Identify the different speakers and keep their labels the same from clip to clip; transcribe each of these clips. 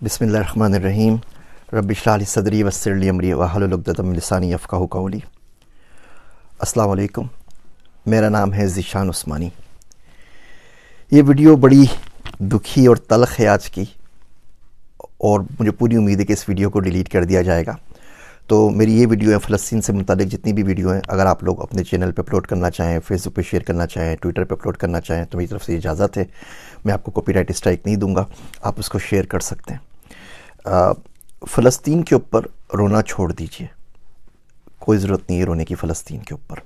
Speaker 1: बिस्मिल्लाहिर्रहमानिर्रहीम। रब्बि इश्रह ली सदरी वयस्सिर ली अमरी वहलुल उक़दतम मिन लिसानी यफ़क़हू क़ौली। अस्सलाम वालेकुम, मेरा नाम है ज़ीशान उस्मानी। ये वीडियो बड़ी दुखी और तल्ख़ है आज की, और मुझे पूरी उम्मीद है कि इस वीडियो को डिलीट कर दिया जाएगा। तो मेरी ये वीडियो है फ़लस्तीन से मुतालिक जितनी भी वीडियो हैं, अगर आप लोग अपने चैनल पे अपलोड करना चाहें, फेसबुक पे शेयर करना चाहें, ट्विटर पे अपलोड करना चाहें, तो मेरी तरफ से इजाज़त है। मैं आपको कॉपीराइट स्ट्राइक नहीं दूंगा, आप उसको शेयर कर सकते हैं। फ़लस्तीन के ऊपर रोना छोड़ दीजिए, कोई ज़रूरत नहीं है रोने की। फ़लस्तीन के ऊपर,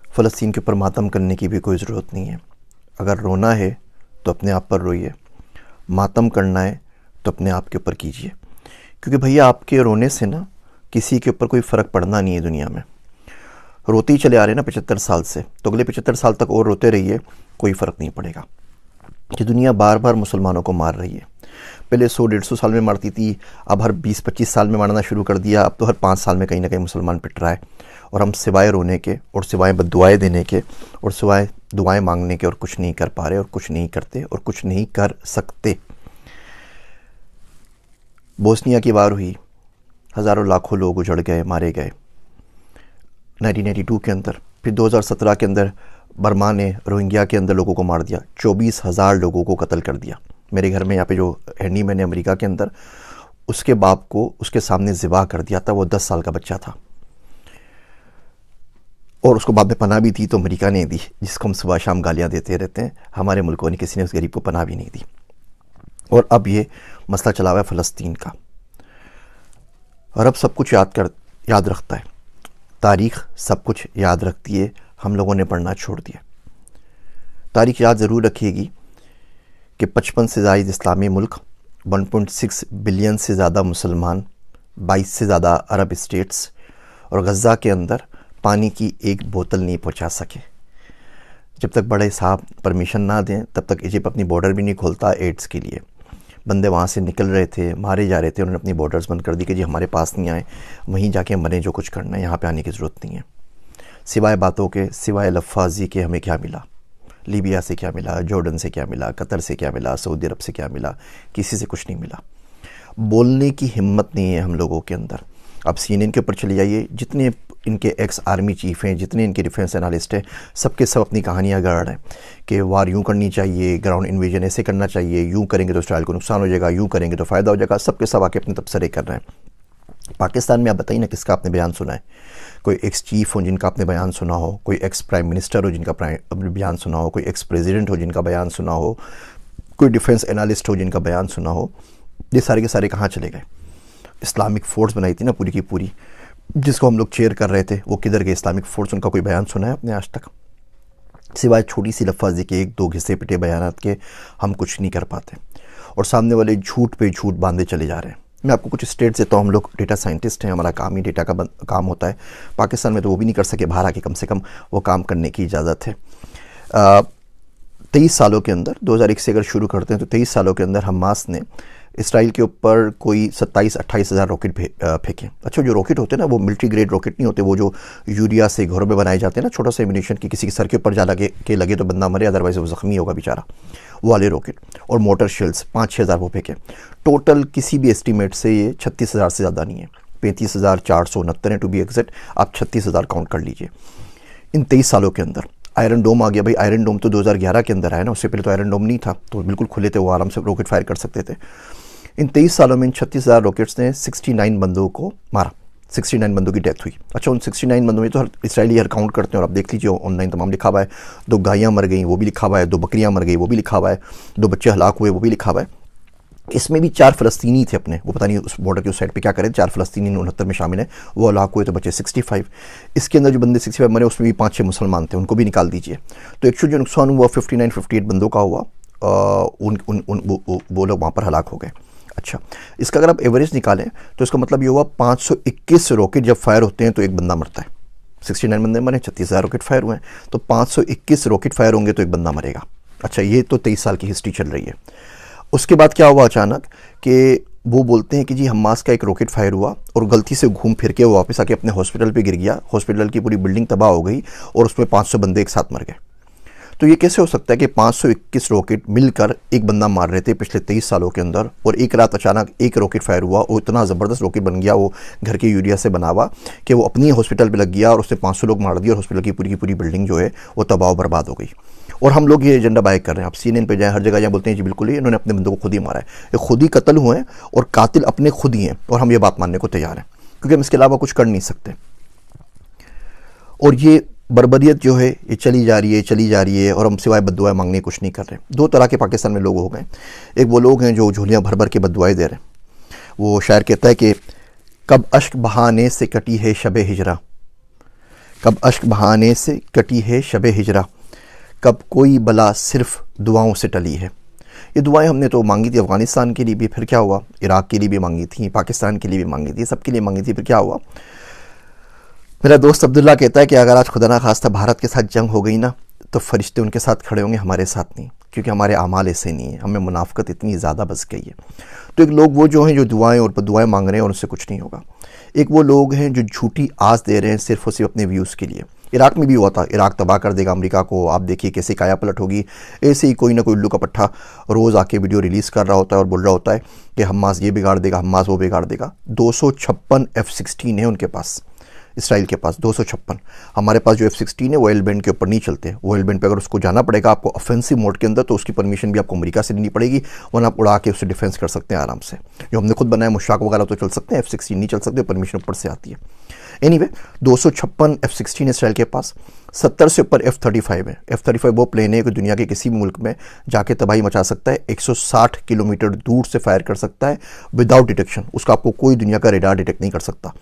Speaker 1: फ़लस्तीन के ऊपर मातम करने की भी कोई ज़रूरत नहीं है। अगर रोना है तो अपने आप पर रोइए, मातम करना है तो अपने आप के ऊपर कीजिए, क्योंकि भैया आपके रोने से ना किसी के ऊपर कोई फ़र्क पड़ना नहीं है। दुनिया में रोते ही चले आ रहे हैं ना 75 साल से, तो अगले 75 साल तक और रोते रहिए, कोई फ़र्क नहीं पड़ेगा। कि दुनिया बार बार मुसलमानों को मार रही है। पहले 100-150 साल में मारती थी, अब हर 20-25 साल में मारना शुरू कर दिया। अब तो हर 5 साल में कहीं ना कहीं मुसलमान पिट रहा है, और हम सिवाय रोने के और सिवाय बद्दुआएं देने के और सिवाय दुआएं मांगने के और कुछ नहीं कर पा रहे, और कुछ नहीं करते और कुछ नहीं कर सकते। बोस्निया की वार हुई, हज़ारों लाखों लोग उजड़ गए, मारे गए 1992 के अंदर। फिर 2017 के अंदर बर्मा ने रोहिंग्या के अंदर लोगों को मार दिया, 24,000 लोगों को कत्ल कर दिया। मेरे घर में यहाँ पे जो हैंडी मैन है अमेरिका के अंदर, उसके बाप को उसके सामने ज़िबा कर दिया था। वो 10 साल का बच्चा था, और उसको बाद में पनाह भी दी तो अमेरिका ने दी, जिसको हम सुबह शाम गालियाँ देते रहते हैं। हमारे मुल्कों ने किसी ने उस गरीब को पनाह भी नहीं दी। और अब ये मसला चला हुआ है फ़लस्तीन का। रब सब कुछ याद रखता है, तारीख़ सब कुछ याद रखती है। हम लोगों ने पढ़ना छोड़ दिया। तारीख़ याद ज़रूर रखिएगी कि 55 से ज़ायद इस्लामी मुल्क, 1.6 बिलियन से ज़्यादा मुसलमान, 22 से ज़्यादा अरब स्टेट्स, और गज़ा के अंदर पानी की एक बोतल नहीं पहुंचा सके। जब तक बड़े साहब परमिशन ना दें तब तक इजिप्ट अपनी बॉर्डर भी नहीं खोलता एड्स के लिए। बंदे वहाँ से निकल रहे थे, मारे जा रहे थे, उन्होंने अपनी बॉर्डर्स बंद कर दी कि जी हमारे पास नहीं आए, वहीं जाके मरे, जो कुछ करना है, यहाँ पे आने की ज़रूरत नहीं है। सिवाय बातों के, सिवाय लफ्फ़ाज़ी के हमें क्या मिला? लीबिया से क्या मिला? जॉर्डन से क्या मिला? कतर से क्या मिला? सऊदी अरब से क्या मिला? किसी से कुछ नहीं मिला। बोलने की हिम्मत नहीं है हम लोगों के अंदर। अब CNN के ऊपर चले जाइए, जितने इनके एक्स आर्मी चीफ़ हैं, जितने इनके डिफेंस एनालिस्ट हैं, सबके सब अपनी कहानियाँ गढ़ रहे हैं कि वार यूँ करनी चाहिए, ग्राउंड इन्वेजन ऐसे करना चाहिए, यूँ करेंगे तो इसराइल को नुकसान हो जाएगा, यूँ करेंगे तो फ़ायदा हो जाएगा। सबके सब आके अपने तबसरे कर रहे हैं। पाकिस्तान में आप बताइए ना, किसका आपने बयान सुना है? कोई एक्स चीफ़ हो जिनका आपने बयान सुना हो, कोई एक्स प्राइम मिनिस्टर हो जिनका बयान सुना हो, कोई एक्स प्रेसिडेंट हो जिनका बयान सुना हो, कोई डिफेंस एनालिस्ट हो जिनका बयान सुना हो? ये सारे के सारे कहाँ चले गए? इस्लामिक फ़ोर्स बनाई थी ना पूरी की पूरी, जिसको हम लोग चेयर कर रहे थे, वो किधर गए इस्लामिक फ़ोर्स? उनका कोई बयान सुना है आपने आज तक? सिवाय छोटी सी लफ्ज़ी के, 1-2 घिसे पिटे बयानात के, हम कुछ नहीं कर पाते। और सामने वाले झूठ पे झूठ बांधे चले जा रहे हैं। मैं आपको कुछ स्टेट से, तो हम लोग डेटा साइंटिस्ट हैं, हमारा काम ही डेटा का काम होता है। पाकिस्तान में तो वो भी नहीं कर सके, बाहर आके कम से कम वो काम करने की इजाज़त है। 23 सालों के अंदर, 2001 से अगर शुरू करते हैं तो 23 सालों के अंदर हमास ने इसराइल के ऊपर कोई 27-28 हज़ार रॉकेट फेंके। अच्छा, जो रॉकेट होते हैं ना, वो मिलिट्री ग्रेड रॉकेट नहीं होते, वो जो यूरिया से घरों में बनाए जाते हैं ना, छोटा सा एम्यूनिशन की, किसी के सर के ऊपर जा लगे तो बंदा मरे, अदरवाइज वो ज़ख्मी होगा बेचारा, वो वाले रॉकेट। और मोटर शेल्स 5-6 हज़ार वो फेंके। टोटल किसी भी एस्टीमेट से ये 36,000 से ज़्यादा नहीं है, 35,469 है टू बी एग्जैक्ट। आप 36,000 काउंट कर लीजिए इन 23 सालों के अंदर। आयरन डोम आ गया भाई, आयरन डोम तो 2011 के अंदर आया ना, उससे पहले तो आयरन डोम नहीं था, तो बिल्कुल खुले थे, वो आराम से रॉकेट फायर कर सकते थे। इन 23 सालों में इन 36,000 रॉकेट्स ने 69 बंदों को मारा, 69 बंदों की डेथ हुई। अच्छा, उन 69 बंदों में तो हर इसराइली हर काउंट करते हैं, और आप देख लीजिए ऑनलाइन तमाम लिखा हुआ है। 2 गायें मर गई वो भी लिखा हुआ है, 2 बकरियां मर गई वो भी लिखा हुआ है, 2 बच्चे हलाक हुए वो भी लिखा हुआ है। इसमें भी 4 फ़लस्तीनी थे अपने, वो पता नहीं उस बॉर्डर के उस साइड पे क्या करें। 4 फ़लस्तीनी 69 में शामिल हैं, वो हलाक हुए तो बचे 65। इसके अंदर जो बंदे 65 मरे, उसमें भी 5-6 मुसलमान थे, उनको भी निकाल दीजिए। तो एक्चुअली जो नुकसान हुआ 59-58 बंदों का हुआ, वो लोग वहाँ पर हलाक हो गए। अच्छा, इसका अगर आप एवरेज निकालें तो इसका मतलब ये हुआ 521 रॉकेट जब फायर होते हैं तो एक बंदा मरता है। 69 बंदे मरे, 36,000 रॉकेट फायर हुए हैं, तो 521 रॉकेट फायर होंगे तो एक बंदा मरेगा। अच्छा, ये तो 23 साल की हिस्ट्री चल रही है। उसके बाद क्या हुआ अचानक कि वो बोलते हैं कि जी हमास का एक रॉकेट फायर हुआ और गलती से घूम फिर के वो वापस आके अपने हॉस्पिटल पे गिर गया, हॉस्पिटल की पूरी बिल्डिंग तबाह हो गई और उसमें 500 बंदे एक साथ मर गए। तो ये कैसे हो सकता है कि 521 रॉकेट मिलकर एक बंदा मार रहे थे पिछले 23 सालों के अंदर, और एक रात अचानक एक रॉकेट फायर हुआ और इतना ज़बरदस्त रॉकेट बन गया, वो घर के यूरिया से बना हुआ, कि वो अपनी हॉस्पिटल पे लग गया और उसने 500 लोग मार दिए और हॉस्पिटल की पूरी बिल्डिंग जो है वो तबाह बर्बाद हो गई। और हम लोग ये एजेंडा बाय कर रहे हैं। आप CNN पे जाएं, हर जगह जाएं, बोलते हैं जी बिल्कुल ही इन्होंने अपने बंदों को खुद ही मारा है, ये खुद ही कत्ल हुए हैं और कातिल अपने खुद ही हैं, और हम ये बात मानने को तैयार हैं क्योंकि हम इसके अलावा कुछ कर नहीं सकते। और ये बर्बरियत जो है ये चली जा रही है और हम सिवाय बद्दुआएं मांगने कुछ नहीं कर रहे। दो तरह के पाकिस्तान में लोग हो गए। एक वो लोग हैं जो झोलियाँ भर भर के बद्दुआएं दे रहे हैं। वो शायर कहता है कि कब अश्क बहाने से कटी है शबे हिजरा, कब अश्क बहाने से कटी है शबे हिजरा, कब कोई बला सिर्फ दुआओं से टली है। ये दुआएं हमने तो मांगी थी अफ़गानिस्तान के लिए भी, फिर क्या हुआ, इराक़ के लिए भी मांगी थी, पाकिस्तान के लिए भी मांगी थी, सबके लिए मांगी थी, फिर क्या हुआ। मेरा दोस्त अब्दुल्ला कहता है कि अगर आज खुदा ना खास्ता भारत के साथ जंग हो गई ना, तो फरिश्ते उनके साथ खड़े होंगे, हमारे साथ नहीं, क्योंकि हमारे आमाल ऐसे नहीं है, हमें मुनाफ़कत इतनी ज़्यादा बस गई है। तो एक लोग वो जो हैं जो दुआएं और दुआएं मांग रहे हैं और उनसे कुछ नहीं होगा। एक वो लोग हैं जो झूठी आस दे रहे हैं सिर्फ और सिर्फ अपने व्यूज़ के लिए। इराक़ में भी हुआ था, इराक़ तबाह कर देगा अमेरिका को, आप देखिए कैसे काया पलट होगी। ऐसे ही कोई ना कोई उल्लू का पट्टा रोज़ आके वीडियो रिलीज़ कर रहा होता है और बोल रहा होता है कि हमास ये बिगाड़ देगा, हमास वो बिगाड़ देगा। 256 F-16 है उनके पास, इसराइल के पास 256। हमारे पास जो F-16 है वो एल बैंड के ऊपर नहीं चलते। वो एल बैंड पे अगर उसको जाना पड़ेगा आपको ऑफेंसिव मोड के अंदर, तो उसकी परमिशन भी आपको अमेरिका से लेनी पड़ेगी, वरना आप उड़ा के उससे डिफेंस कर सकते हैं आराम से। जो हमने खुद बनाया मुशाक वगैरह तो चल सकते हैं, F-16 नहीं चल सकते, परमिशन ऊपर से आती है। एनीवे 256 F-16 इसराइल के पास, 70 से ऊपर F-35 है। F-35 वो प्लेन है कि दुनिया के किसी भी मुल्क में जाके तबाही मचा सकता है, 160 किलोमीटर दूर से फायर कर सकता है विदाउट डिटेक्शन। उसका आपको कोई दुनिया का रेडार डिटेक्ट नहीं कर सकता।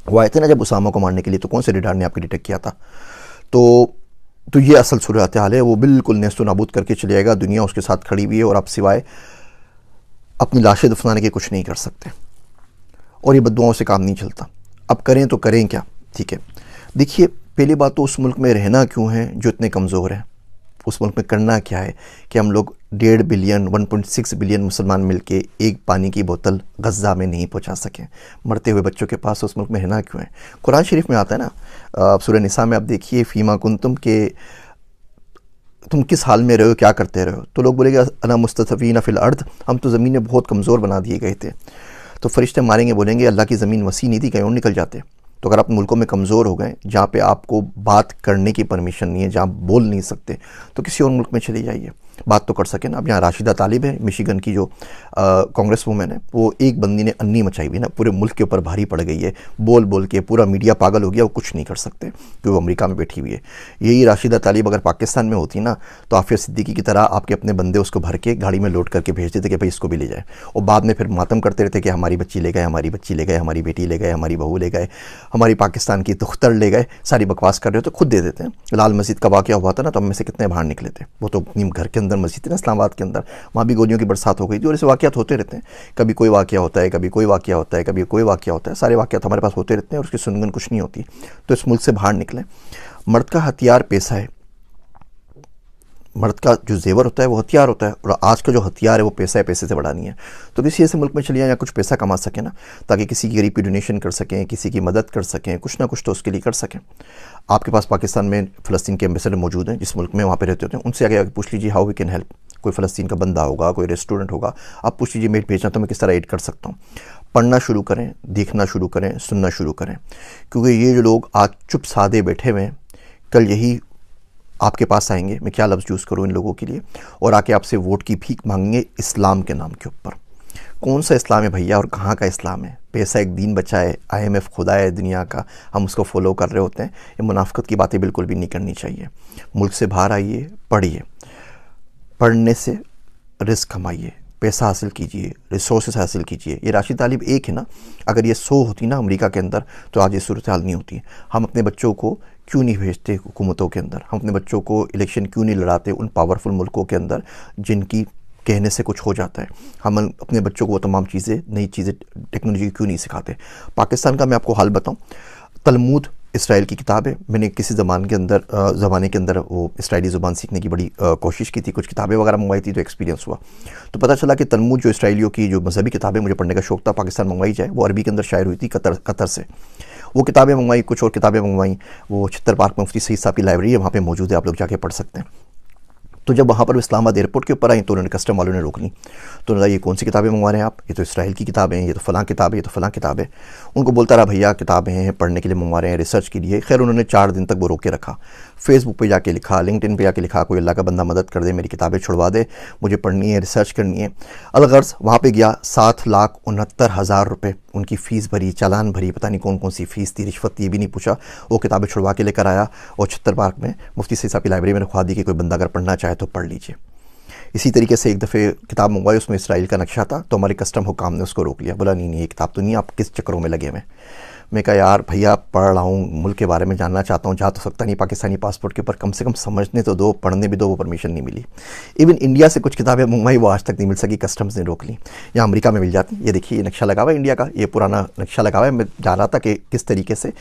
Speaker 1: वो आए थे ना जब उसामा को मारने के लिए, तो कौन से रेडार ने आपको डिटेक्ट किया था। तो ये असल सूरत हाल है। वो बिल्कुल नेस्तो नाबूद करके चले जाएगा, दुनिया उसके साथ खड़ी हुई है और आप सिवाय अपनी लाशें दफनाने के कुछ नहीं कर सकते। और ये बद्दुआओं से काम नहीं चलता। अब करें तो करें क्या, ठीक है। देखिए पहली बात तो उस मुल्क में रहना क्यों है जो इतने कमज़ोर हैं। उस मुल्क में करना क्या है कि हम लोग 1.5 बिलियन 1.6 बिलियन मुसलमान मिलके एक पानी की बोतल गज़ा में नहीं पहुंचा सकें। मरते हुए बच्चों के पास उस मुल्क में रहना क्यों है। कुरान शरीफ में आता है ना, सूरह निसा में आप देखिए, फ़ीमा कुंतुम के तुम किस हाल में रहे हो, क्या करते रहे हो। तो लोग बोलेंगे अना मुस्तफ़ीना फ़िल अर्द, हम तो ज़मीन में बहुत कमज़ोर बना दिए गए थे। तो फरिश्ते मारेंगे, बोलेंगे अल्लाह की ज़मीन वसी नहीं थी, कहीं और निकल जाते। तो अगर आप मुल्कों में कमज़ोर हो गए जहाँ पे आपको बात करने की परमिशन नहीं है, जहाँ बोल नहीं सकते, तो किसी और मुल्क में चले जाइए, बात तो कर सकें ना। अब यहाँ राशिदा तालिब है, मिशिगन की जो कांग्रेस वूमेन है, वो एक बंदी ने अन्नी मचाई हुई ना, पूरे मुल्क के ऊपर भारी पड़ गई है, बोल बोल के पूरा मीडिया पागल हो गया। वो कुछ नहीं कर सकते क्योंकि वो अमेरिका में बैठी हुई है। यही राशिदा तालिब अगर पाकिस्तान में होती ना, तो आफिया सिद्दीकी की तरह आपके अपने बंदे उसको भर के गाड़ी में लोड करके भेज देते कि भाई इसको भी ले जाए, और बाद में फिर मातम करते रहते कि हमारी बच्ची ले गए, हमारी बच्ची ले गए, हमारी बेटी ले गए, हमारी बहू ले गए, हमारी पाकिस्तान की दुख्तर ले गए, सारी बकवास कर रहे हो तो खुद दे देते हैं। लाल मस्जिद का वाक़या हुआ था ना, तो हम में से कितने बाहर निकले थे। वो तो अपनी घर के अंदर मस्जिद है ना, इस्लामाबाद के अंदर, वहाँ भी गोलियों की बरसात हो गई थी। और ऐसे वाक़यात होते रहते हैं, कभी कोई वाक़या होता है, कभी कोई वाक़या होता है, कभी कोई वाक़या होता है। सारे वाक़यात हमारे पास होते रहते हैं और उसकी सुनगन कुछ नहीं होती। तो इस मुल्क से बाहर निकलें। मर्द का हथियार पैसा है, मर्द का जो जेवर होता है वो हथियार होता है, और आज का जो हथियार है वो पैसा है, पैसे से बड़ा नहीं है। तो किसी ऐसे मुल्क में चलिए या कुछ पैसा कमा सकें ना, ताकि किसी की गरीब की डोनेशन कर सकें, किसी की मदद कर सकें, कुछ ना कुछ तो उसके लिए कर सकें। आपके पास पाकिस्तान में फ़लस्तीन के एम्बेसडर मौजूद हैं, जिस मुल्क में वहाँ पे रहते होते हैं, उनसे आगे पूछ लीजिए हाउ वी कैन हेल्प। कोई फ़लस्तीन का बंदा होगा, कोई रेस्टोरेंट होगा, आप पूछ लीजिए मैं भेजना तो मैं किस तरह एड कर सकता हूँ। पढ़ना शुरू करें, देखना शुरू करें, सुनना शुरू करें, क्योंकि ये जो लोग आज चुप सादे बैठे हुए हैं, कल यही आपके पास आएंगे, मैं क्या लफ्ज़ यूज़ करूँ इन लोगों के लिए, और आके आपसे वोट की भीख मांगेंगे इस्लाम के नाम के ऊपर। कौन सा इस्लाम है भैया और कहाँ का इस्लाम है। पैसा एक दीन बचा है, IMF खुदा है दुनिया का, हम उसको फॉलो कर रहे होते हैं। ये मुनाफिकत की बातें बिल्कुल भी नहीं करनी चाहिए। मुल्क से बाहर आइए, पढ़िए, पढ़ने से रिस्क कमाइए, पैसा हासिल कीजिए, रिसोर्सेज हासिल कीजिए। ये राशिद तालिब एक है ना, अगर ये 100 होती ना अमेरिका के अंदर, तो आज ये सूरत हाल नहीं होती। हम अपने बच्चों को क्यों नहीं भेजते हुकूमतों के अंदर, हम अपने बच्चों को इलेक्शन क्यों नहीं लड़ाते उन पावरफुल मुल्कों के अंदर जिनकी कहने से कुछ हो जाता है। हम अपने बच्चों को वो तमाम चीज़ें, नई चीज़ें, टेक्नोलॉजी क्यों नहीं सिखाते। पाकिस्तान का मैं आपको हाल बताऊँ, तलमूद इसराइल की किताब है। मैंने किसी ज़माने के अंदर वो इसराइली ज़ुबान सीखने की बड़ी कोशिश की थी, कुछ किताबें वगैरह मंगवाई थी, तो एक्सपीरियंस हुआ। तो पता चला कि तलमूद जो इसराइलियों की जो मजहबी किताबें मुझे पढ़ने का शौक़ था, पाकिस्तान मंगवाई जाए, वो अरबी के अंदर शायर हुई थी कतर से। वो किताबें मंगवाई, कुछ और किताबें मंगवाई। वो छित्तर पार्क में मुफ्ती सईद साहब की लाइब्रेरी है, वहाँ पे मौजूद है, आप लोग जाके पढ़ सकते हैं। तो जब वहाँ पर इस्लामाबाद एयरपोर्ट के ऊपर आई तो उन्होंने कस्टम वालों ने रोक ली। तो उन्होंने ये कौन सी किताबें मंगवा रहे हैं आप, ये तो इसराइल की किताबें हैं, ये तो फ़लाँ किताबें, ये तो फ़लाँ किताबें। उनको बोलता रहा भैया किताबें हैं, पढ़ने के लिए मंगवा रहे हैं, रिसर्च के लिए। खैर उन्होंने 4 दिन तक वो रोक के रखा। फेसबुक पे जाके लिखा, लिंक्डइन पे जाके लिखा, कोई अल्लाह का बंदा मदद कर दे, मेरी किताबें छुड़वा दे, मुझे पढ़नी है, रिसर्च करनी है। अलगर्ज वहाँ पे गया, 7,69,000 रुपये उनकी फ़ीस भरी, चालान भरी, पता नहीं कौन कौन सी फ़ीस थी, रिश्वत थी, ये भी नहीं पूछा। वो किताबें छुड़वा के लेकर आया और छत्तर पार्क में मुफ्ती सईद साहब की लाइब्रेरी में रखवा दी कि कोई बंदा अगर पढ़ना चाहे तो पढ़ लीजिए। इसी तरीके से एक दफ़े किताब मंगवाई, उसमें इसराइल का नक्शा था, तो हमारे कस्टम हुकाम ने उसको रोक लिया। बोला नहीं ये किताब तो नहीं, आप किस चक्करों में लगे हुए। मैं कहा यार भैया पढ़ रहा हूँ, मुल्क के बारे में जानना चाहता हूँ, जा तो सकता नहीं पाकिस्तानी पासपोर्ट के ऊपर, कम से कम समझने तो दो, पढ़ने भी दो। वो परमिशन नहीं मिली। इवन इंडिया से कुछ किताबें मंगवाई, वो आज तक नहीं मिल सकी, कस्टम्स ने रोक ली। या अमेरिका में मिल जाती। ये देखिए ये नक्शा लगा हुआ है इंडिया का, ये पुराना नक्शा लगा हुआ है। मैं जा रहा था कि किस तरीके से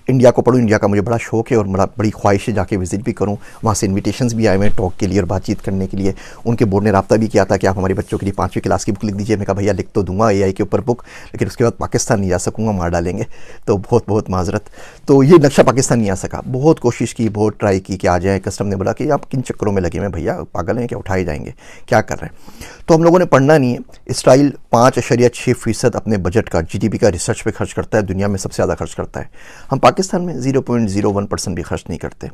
Speaker 1: इंडिया को पढ़ूँ, इंडिया का मुझे बड़ा शौक़ है और बड़ी ख्वाहिश है जाके विज़िट भी करूँ। वहाँ से इन्विटेशंस भी आए हुए हैं टॉक के लिए और बातचीत करने के लिए। उनके बोर्ड ने रब्ता भी किया था कि आप हमारे बच्चों के लिए 5वीं क्लास की बुक लिख दीजिए। मैं कहा भैया लिख तो दूंगा AI के ऊपर बुक, लेकिन उसके बाद पाकिस्तान नहीं जा सकूँगा, मार डालेंगे, तो बहुत बहुत माजरत। तो ये नक्शा पाकिस्तान नहीं आ सका। बहुत कोशिश की, बहुत ट्राई की कि आ जाए। कस्टम ने बोला कि आप किन चक्करों में लगे हुए भैया, पागल हैं क्या, उठाए जाएंगे, क्या कर रहे हैं। तो हम लोगों ने पढ़ना नहीं है। इसराइल 5.6% अपने बजट का, GDP का रिसर्च पे खर्च करता है, दुनिया में सबसे ज़्यादा खर्च करता है। हम पाकिस्तान में 0.01% भी खर्च नहीं करते।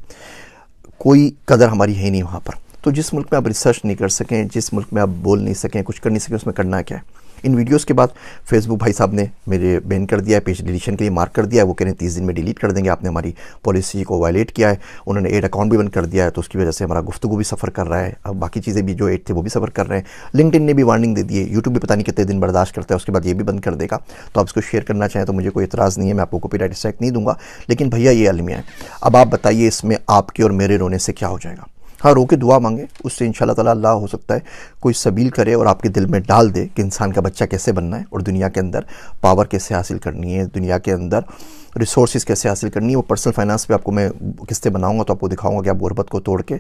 Speaker 1: कोई कदर हमारी है नहीं वहाँ पर। तो जिस मुल्क में आप रिसर्च नहीं कर सकें, जिस मुल्क में आप बोल नहीं सकें, कुछ कर नहीं सकें, उसमें करना क्या है। इन वीडियोस के बाद फेसबुक भाई साहब ने मेरे बैन कर दिया है, पेज डिलीशन के लिए मार्क कर दिया है। वो कह रहे हैं 30 दिन में डिलीट कर देंगे, आपने हमारी पॉलिसी को वायलेट किया है। उन्होंने एड अकाउंट भी बंद कर दिया है, तो उसकी वजह से हमारा गुफ्तगू भी सफ़र कर रहा है। अब बाकी चीज़ें भी जो एड थे वो भी सफ़र कर रहे हैं। लिंक्डइन ने भी वार्निंग दे दी है, यूट्यूब भी पता नहीं कितने दिन बर्दाश्त करता है, उसके बाद ये भी बंद कर देगा। तो आप इसको शेयर करना चाहें तो मुझे कोई एतराज़ नहीं है, मैं आपको कॉपीराइट स्ट्राइक नहीं दूंगा। लेकिन भैया ये अलमिया है। अब आप बताइए इसमें आपके और मेरे रोने से क्या हो जाएगा। हाँ, रो के दुआ मांगे, उससे इंशाल्लाह ताला अल्लाह हो सकता है कोई सबील करे और आपके दिल में डाल दे कि इंसान का बच्चा कैसे बनना है और दुनिया के अंदर पावर कैसे हासिल करनी है, दुनिया के अंदर रिसोर्सेज कैसे हासिल करनी है। वो पर्सनल फाइनेंस पे आपको मैं किस्तें बनाऊंगा तो आपको दिखाऊंगा कि आप गुरबत को तोड़ के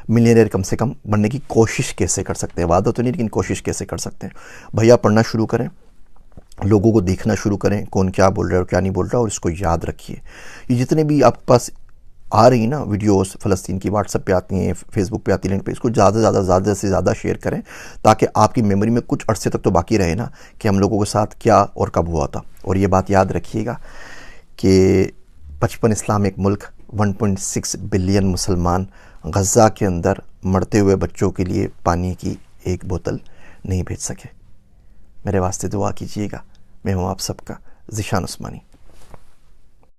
Speaker 1: मिलियनेयर कम से कम बनने की कोशिश कैसे कर सकते हैं। वादा तो नहीं, लेकिन कोशिश कैसे कर सकते हैं। भैया पढ़ना शुरू करें, लोगों को देखना शुरू करें, कौन क्या बोल रहा है और क्या नहीं बोल रहा, और इसको याद रखिए। ये जितने भी आपके पास आ रही ना वीडियोस फ़लस्तीन की, व्हाट्सएप पे आती हैं, फेसबुक पे आती हैं, लिंक पे, इसको ज़्यादा से ज़्यादा शेयर करें ताकि आपकी मेमोरी में कुछ अरसे तक तो बाकी रहे ना कि हम लोगों के साथ क्या और कब हुआ था। और ये बात याद रखिएगा कि 55 इस्लामिक मुल्क, 1.6 बिलियन मुसलमान गज़ा के अंदर मरते हुए बच्चों के लिए पानी की एक बोतल नहीं भेज सके। मेरे वास्ते दुआ कीजिएगा। मैं हूँ आप सबका ज़ीशान उस्मानी।